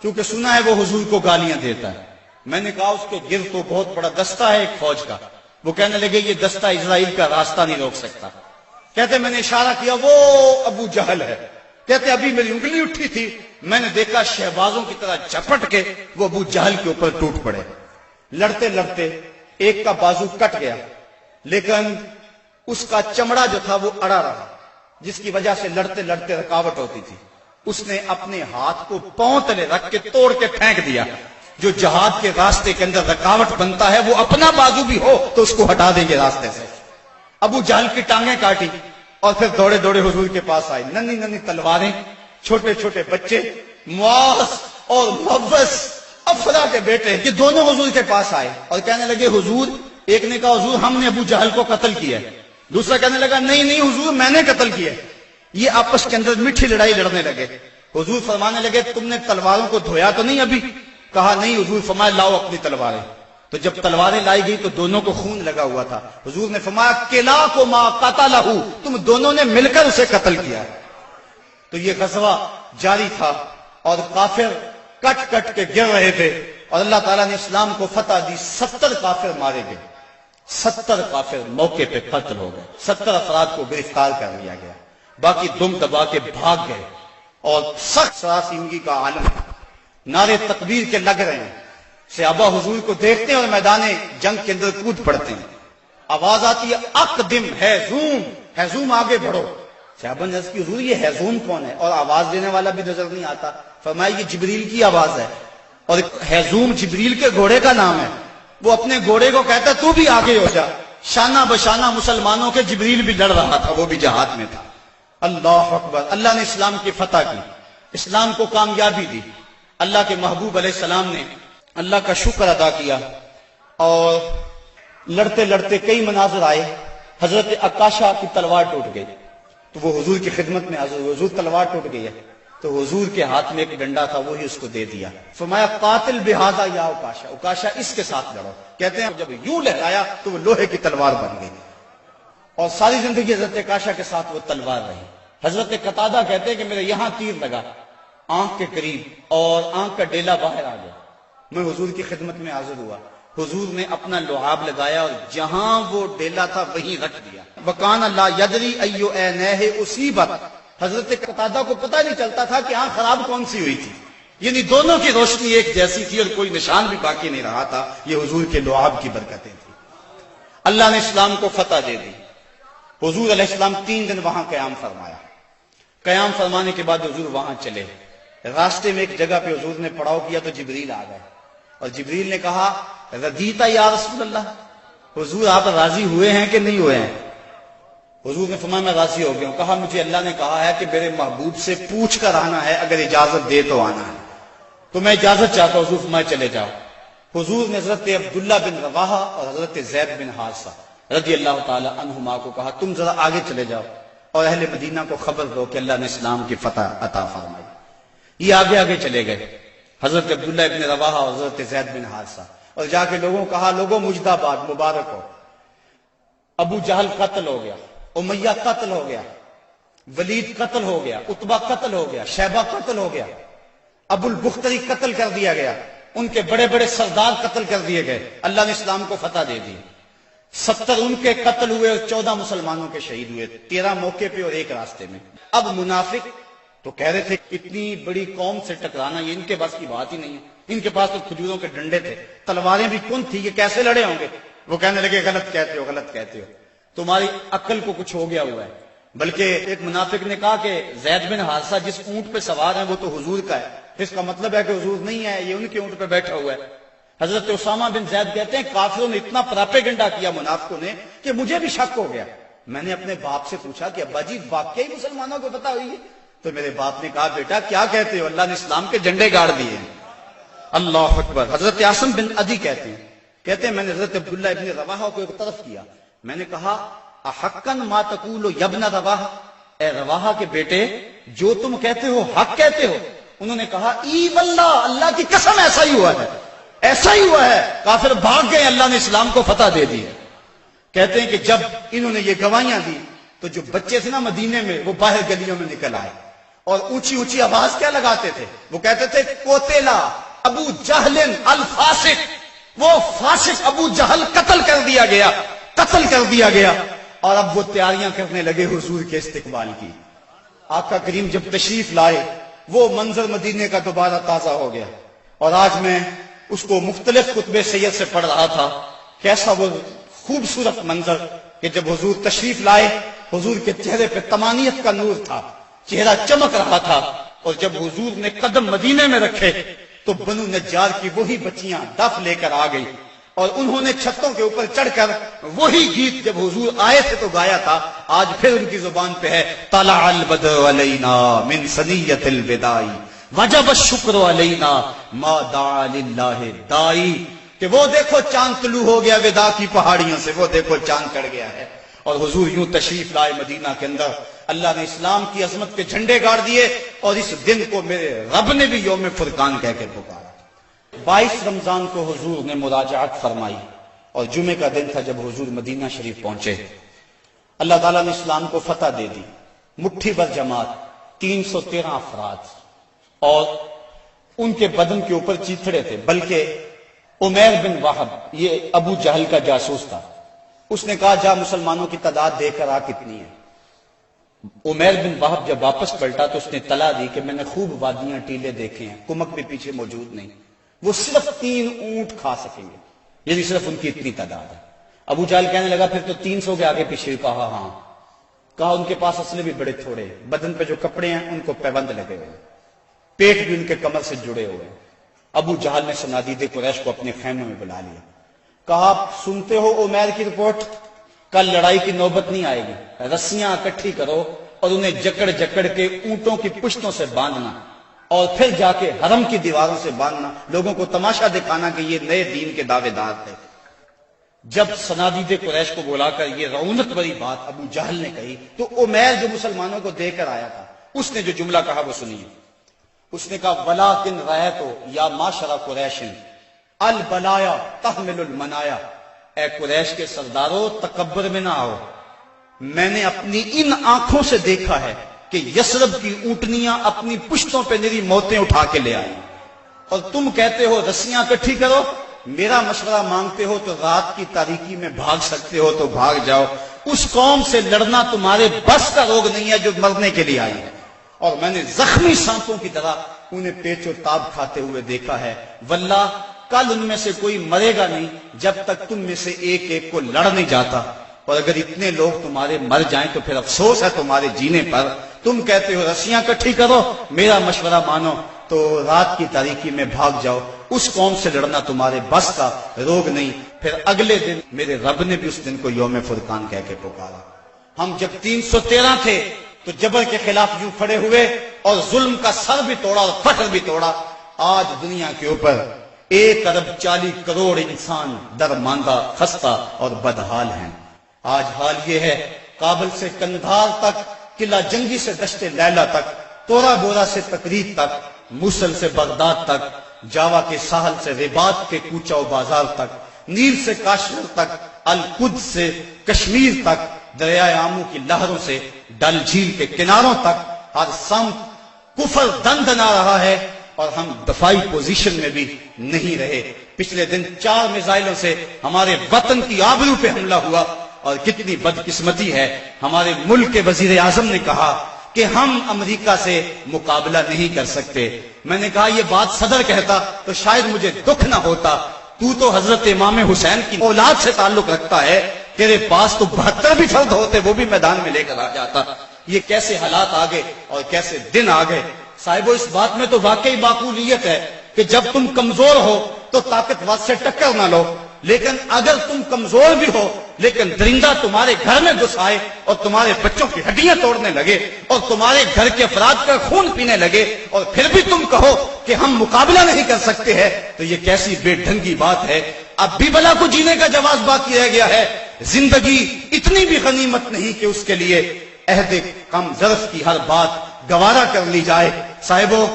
کیونکہ سنا ہے وہ حضور کو گالیاں دیتا ہے۔ میں نے کہا اس کے گرد تو بہت بڑا دستہ ہے ایک فوج کا۔ وہ کہنے لگے یہ دستہ اسرائیل کا راستہ نہیں روک سکتا۔ کہتے میں نے اشارہ کیا وہ ابو جہل ہے۔ کہتے ابھی میری انگلی اٹھی تھی، میں نے دیکھا شہبازوں کی طرح جھپٹ کے وہ ابو جہل کے اوپر ٹوٹ پڑے۔ لڑتے لڑتے ایک کا بازو کٹ گیا، لیکن اس کا چمڑا جو تھا وہ اڑا رہا، جس کی وجہ سے لڑتے لڑتے رکاوٹ ہوتی تھی۔ اس نے اپنے ہاتھ کو پاؤں تلے رکھ کے توڑ کے پھینک دیا۔ جو جہاد کے راستے کے اندر رکاوٹ بنتا ہے وہ اپنا بازو بھی ہو تو اس کو ہٹا دیں گے راستے سے۔ ابو جہل کی ٹانگیں کاٹی اور پھر دوڑے دوڑے حضور کے پاس آئے، ننھی ننھی تلواریں، چھوٹے چھوٹے بچے، معاذ اور محبس افرا کے بیٹے، یہ دونوں حضور کے پاس آئے اور کہنے لگے حضور، ایک نے کہا حضور ہم نے ابو جہل کو قتل کیا ہے، دوسرا کہنے لگا نہیں نہیں حضور میں نے قتل کیا ہے۔ یہ آپس کے اندر میٹھی لڑائی لڑنے لگے۔ حضور فرمانے لگے تم نے تلواروں کو دھویا تو نہیں ابھی؟ کہا نہیں حضور۔ فرمایا لاؤ اپنی تلواریں۔ تو جب تلواریں لائی گئی تو دونوں کو خون لگا ہوا تھا۔ حضور نے فرمایا کلا کو ما قتلہ، تم دونوں نے مل کر اسے قتل کیا۔ تو یہ غزوہ جاری تھا اور کافر کٹ کٹ کے گر رہے تھے اور اللہ تعالیٰ نے اسلام کو فتح دی۔ 70 کافر مارے گئے، 70 کافر موقع پہ قتل ہو گئے، 70 افراد کو گرفتار کر لیا گیا، باقی دم دبا کے بھاگ گئے۔ اور سخت سراسیمگی کا عالم، نعرے تکبیر کے لگ رہے ہیں، صحابہ حضور کو دیکھتے ہیں اور میدان جنگ کے اندر کود پڑتے ہیں۔ آواز آتی ہے اقدم ہیزوم، ہیزوم آگے بڑھو۔ صحابہ نے عرض کی حضور یہ ہیزوم کون ہے؟ اور آواز دینے والا بھی نظر نہیں آتا۔ فرمایا یہ جبریل کی آواز ہے، اور ہیزوم جبریل کے گھوڑے کا نام ہے۔ وہ اپنے گھوڑے کو کہتا تو بھی آگے ہو جا۔ شانہ بشانہ مسلمانوں کے جبریل بھی لڑ رہا تھا، وہ بھی جہاد میں تھا۔ اللہ اکبر۔ اللہ نے اسلام کی فتح کی، اسلام کو کامیابی دی۔ اللہ کے محبوب علیہ السلام نے اللہ کا شکر ادا کیا اور لڑتے لڑتے کئی مناظر آئے۔ حضرت عکاشہ کی تلوار ٹوٹ گئی تو وہ حضور کی خدمت میں حضور، حضور تلوار ٹوٹ گئی ہے، تو حضور کے ہاتھ میں ایک ڈنڈا تھا، وہی اس کو دے دیا۔ فرمایا قاتل بہذا یا عکاشہ، عکاشہ اس کے ساتھ لڑو۔ کہتے ہیں جب یوں لہرایا تو وہ لوہے کی تلوار بن گئی اور ساری زندگی حضرت عکاشہ کے ساتھ وہ تلوار رہی۔ حضرت قتادہ کہتے ہیں کہ میرے یہاں تیر لگا آنکھ کے قریب اور آنکھ کا ڈیلا باہر آ گیا۔ میں حضور کی خدمت میں حاضر ہوا، حضور نے اپنا لعاب لگایا اور جہاں وہ ڈیلا تھا وہیں رکھ دیا۔ وکان لا یدری ایو عینیہ اصیبت، حضرت قتادہ کو پتہ نہیں چلتا تھا کہ آنکھ خراب کون سی ہوئی تھی۔ یعنی دونوں کی روشنی ایک جیسی تھی اور کوئی نشان بھی باقی نہیں رہا تھا. یہ حضور کے لعاب کی برکتیں تھیں. اللہ نے اسلام کو فتح دے دی. حضور علیہ السلام 3 دن وہاں قیام فرمایا. قیام فرمانے کے بعد حضور وہاں چلے. راستے میں ایک جگہ پہ حضور نے پڑاؤ کیا تو جبریل آ گئے اور جبریل نے کہا ردیتا یا رسول اللہ, حضور آپ راضی ہوئے ہیں کہ نہیں ہوئے ہیں؟ حضور نے فرمایا میں راضی ہو گیا ہوں. کہا مجھے اللہ نے کہا ہے کہ میرے محبوب سے پوچھ کر آنا ہے, اگر اجازت دے تو آنا ہے. تو میں اجازت چاہتا ہوں. حضور فرمایا چلے جاؤ. حضور نے حضرت عبداللہ بن رواحہ اور حضرت زید بن حارثہ رضی اللہ تعالی عنہما کو کہا تم ذرا آگے چلے جاؤ اور اہل مدینہ کو خبر دو کہ اللہ نے اسلام کی فتح عطا فرمائی. یہ آگے آگے چلے گئے, حضرت عبداللہ بن رواحہ اور حضرت زید بن حارثہ, اور جا کے لوگوں کو کہا لوگوں مجدہ باد, مبارک ہو, ابو جہل قتل ہو گیا, امیہ قتل ہو گیا, ولید قتل ہو گیا, عتبہ قتل ہو گیا, شیبہ قتل ہو گیا, ابو البختری قتل کر دیا گیا, ان کے بڑے بڑے سردار قتل کر دیے گئے. اللہ نے اسلام کو فتح دے دی. 70 ان کے قتل ہوئے اور 14 مسلمانوں کے شہید ہوئے, 13 موقع پہ اور 1 راستے میں. اب منافق تو کہہ رہے تھے اتنی بڑی قوم سے ٹکرانا یہ ان کے بس کی بات ہی نہیں ہے. ان کے پاس تو کھجوروں کے ڈنڈے تھے, تلواریں بھی کن تھی, یہ کیسے لڑے ہوں گے؟ وہ کہنے لگے غلط کہتے ہو, غلط کہتے ہو, تمہاری عقل کو کچھ ہو گیا ہوا ہے. بلکہ ایک منافق نے کہا کہ زید بن حارثہ جس اونٹ پہ سوار ہے وہ تو حضور کا ہے, اس کا مطلب ہے کہ حضور نہیں ہے, یہ ان کے اونٹ پہ بیٹھا ہوا ہے. حضرت اسامہ بن زید کہتے ہیں کافروں نے اتنا پراپیگنڈا کیا منافقوں نے کہ مجھے بھی شک ہو گیا. میں نے اپنے باپ سے پوچھا کہ ابا جی واقعی مسلمانوں کو پتہ ہوئی ہے؟ تو میرے باپ نے کہا بیٹا کیا کہتے ہو, اللہ نے اسلام کے جھنڈے گاڑ دیے ہیں. اللہ اکبر. حضرت عاصم بن عدی کہتے ہیں میں نے حضرت عبداللہ ابن رواحہ کو ایک طرف کیا, میں نے کہا احقن ما تقول یا ابن رواحہ, اے رواحہ کے بیٹے جو تم کہتے ہو حق کہتے ہو؟ انہوں نے کہا ای واللہ, اللہ کی قسم ایسا ہی ہوا ہے, ایسا ہی ہوا ہے. کافر بھاگ گئے, اللہ نے اسلام کو فتح دے دی. کہتے ہیں کہ جب انہوں نے یہ گواہیاں دی تو جو بچے تھے نا مدینے میں وہ باہر گلیوں میں نکل آئے اور اونچی اونچی آواز کیا لگاتے تھے؟ وہ کہتے تھے قتل ابو جہل الفاسق, وہ فاسق ابو جہل قتل کر دیا گیا, قتل کر دیا گیا. اور اب وہ تیاریاں کرنے لگے حضور کے استقبال کی. آقا کریم جب تشریف لائے وہ منظر مدینے کا دوبارہ تازہ ہو گیا. اور آج میں اس کو مختلف خطبے سید سے پڑھ رہا تھا. کیسا وہ خوبصورت منظر کہ جب حضور تشریف لائے حضور کے چہرے پہ طمانیت کا نور تھا, چہرہ چمک رہا تھا. اور جب حضور نے قدم مدینے میں رکھے تو بنو نجار کی وہی بچیاں دف لے کر آ گئی اور انہوں نے چھتوں کے اوپر چڑھ کر وہی گیت جب حضور آئے تھے تو گایا تھا. آج پھر ان کی زبان پہ ہے طلع البدر علینا من ثنیۃ الوداع وجب الشکر علینا ما دعا للہ دائی, کہ وہ دیکھو چاند طلوع ہو گیا وداع کی پہاڑیوں سے, وہ دیکھو چاند چڑھ گیا ہے. اور حضور یوں تشریف لائے مدینہ کے اندر, اللہ نے اسلام کی عظمت کے جھنڈے گاڑ دیے. اور اس دن کو میرے رب نے بھی یوم فرقان کہہ کے پکارا. 22 رمضان کو حضور نے مراجعت فرمائی اور جمعے کا دن تھا جب حضور مدینہ شریف پہنچے. اللہ تعالیٰ نے اسلام کو فتح دے دی. مٹھی بھر جماعت, 313 افراد, اور ان کے بدن کے اوپر چیتھڑے تھے. بلکہ عمیر بن وہب, یہ ابو جہل کا جاسوس تھا, اس نے کہا جا مسلمانوں کی تعداد دے کر آ کتنی ہے. عمیر بن وہب جب واپس پلٹا تو اس نے طلاع دی کہ میں نے خوب وادیاں ٹیلے دیکھے ہیں, کمک بھی پیچھے موجود نہیں, وہ صرف 3 اونٹ کھا سکیں گے, یعنی صرف ان کی اتنی تعداد ہے. ابو جہل کہنے لگا پھر تو 300 کے آگے پیچھے. کہا ہاں. کہا ان کے پاس اسلحے بھی بڑے تھوڑے, بدن پہ جو کپڑے ہیں ان کو پیبند لگے ہوئے, پیٹ بھی ان کے کمر سے جڑے ہوئے. ابو جہل نے صنادید قریش کو اپنے خیمے میں بلا لیا. کہا سنتے ہو عمیر کی رپورٹ, کل لڑائی کی نوبت نہیں آئے گی, رسیاں اکٹھی کرو اور انہیں جکڑ جکڑ کے اونٹوں کی پشتوں سے باندھنا اور پھر جا کے حرم کی دیواروں سے باندھنا, لوگوں کو تماشا دکھانا کہ یہ نئے دین کے دعوے دار تھے. جب صنادید قریش کو بلا کر یہ رعونت بری بات ابو جہل نے کہی تو عمیر جو مسلمانوں کو دے کر آیا تھا اس نے جو جملہ کہا وہ سنیے. اس نے کہا وَلَٰكِنْ رَأَيْتُ يَا مَعْشَرَ قُرَيْشٍ الْبَلَايَا تَحْمِلُ الْمَنَايَا, اے قریش کے سردارو تکبر میں نہ آؤ, میں نے اپنی ان آنکھوں سے دیکھا ہے کہ یثرب کی اونٹنیاں اپنی پشتوں پہ میری موتیں اٹھا کے لے آئی, اور تم کہتے ہو رسیاں اکٹھی کرو. میرا مشورہ مانگتے ہو تو رات کی تاریکی میں بھاگ سکتے ہو تو بھاگ جاؤ. اس قوم سے لڑنا تمہارے بس کا روگ نہیں ہے جو مرنے کے لیے آئی ہے. اور میں نے زخمی سانپوں کی طرح انہیں پیچ و تاب کھاتے ہوئے دیکھا ہے، واللہ کل ان میں سے کوئی مرے گا نہیں جب تک تم میں سے ایک ایک کو لڑ نہیں جاتا، اور اگر اتنے لوگ تمہارے مر جائیں تو پھر افسوس ہے تمہارے جینے پر۔ تم کہتے ہو رسیاں کٹھی کرو، میرا مشورہ مانو تو رات کی تاریکی میں بھاگ جاؤ، اس قوم سے لڑنا تمہارے بس کا روگ نہیں۔ پھر اگلے دن میرے رب نے بھی اس دن کو یوم فرقان کہہ کے پکارا۔ ہم جب 313 تھے تو جبر کے خلاف یوں کھڑے ہوئے اور ظلم کا سر بھی توڑا اور فخر بھی توڑا۔ آج دنیا کے اوپر 1,40,00,000,000 انسان درماندہ، خستہ اور بدحال ہیں۔ آج حال یہ ہے، کابل سے کندھار تک، قلعہ جنگی سے دشت لیلہ تک، تورا بورا سے تکریت تک، موصل سے بغداد تک، جاوا کے ساحل سے رباط کے کوچہ و بازار تک، نیل سے کاشغر تک، القدس سے کشمیر تک، دریائے آمو کی لہروں سے ڈل جھیل کے کناروں تک، ہر سمت کفر دندنا رہا ہے اور ہم دفاعی پوزیشن میں بھی نہیں رہے۔ پچھلے دن 4 میزائلوں سے ہمارے وطن کی آبرو پہ حملہ ہوا، اور کتنی بدقسمتی ہے، ہمارے ملک کے وزیر اعظم نے کہا کہ ہم امریکہ سے مقابلہ نہیں کر سکتے۔ میں نے کہا یہ بات صدر کہتا تو شاید مجھے دکھ نہ ہوتا، تو حضرت امام حسین کی اولاد سے تعلق رکھتا ہے، تیرے پاس تو 72 بھی فرد ہوتے، وہ بھی میدان میں لے کر آ جاتا۔ یہ کیسے حالات آگے اور کیسے دن آگے۔ صاحبو اس بات میں تو واقعی معقولیت ہے کہ جب تم کمزور ہو تو طاقتور سے ٹکر نہ لو، لیکن اگر تم کمزور بھی ہو لیکن درندہ تمہارے گھر میں گھس آئے اور تمہارے بچوں کی ہڈیاں توڑنے لگے اور تمہارے گھر کے افراد کا خون پینے لگے اور پھر بھی تم کہو کہ ہم مقابلہ نہیں کر سکتے ہیں، تو یہ کیسی بے ڈھنگی بات ہے۔ اب بھی بلا کو جینے کا جواز باقی رہ گیا ہے۔ زندگی اتنی بھی غنیمت نہیں کہ اس کے لیے عہد کم ظرف کی ہر بات گوارا کر لی جائے۔ صاحبو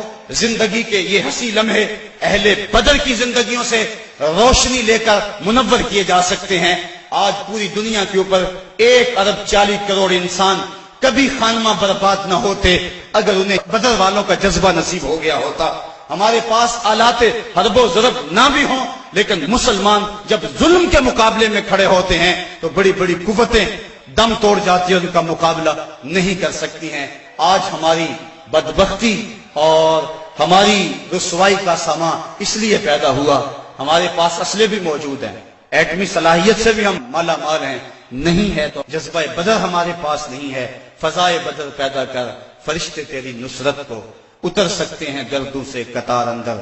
زندگی کے یہ حسی لمحے اہل بدر کی زندگیوں سے روشنی لے کر منور کیے جا سکتے ہیں۔ آج پوری دنیا کے اوپر 1,40,00,000,000 انسان کبھی خانمہ برباد نہ ہوتے اگر انہیں بدر والوں کا جذبہ نصیب ہو گیا ہوتا۔ ہمارے پاس آلات حرب و ضرب نہ بھی ہوں، لیکن مسلمان جب ظلم کے مقابلے میں کھڑے ہوتے ہیں تو بڑی بڑی قوتیں دم توڑ جاتی ہیں، ان کا مقابلہ نہیں کر سکتی ہیں۔ آج ہماری بدبختی اور ہماری رسوائی کا سامان اس لیے پیدا ہوا، ہمارے پاس اسلحے بھی موجود ہیں، ایٹمی صلاحیت سے بھی ہم مالا مال ہیں، نہیں ہے تو جذبہ بدر ہمارے پاس نہیں ہے۔ فضائے بدر پیدا کر، فرشتے تیری نصرت کو اتر سکتے ہیں گردوں سے قطار اندر۔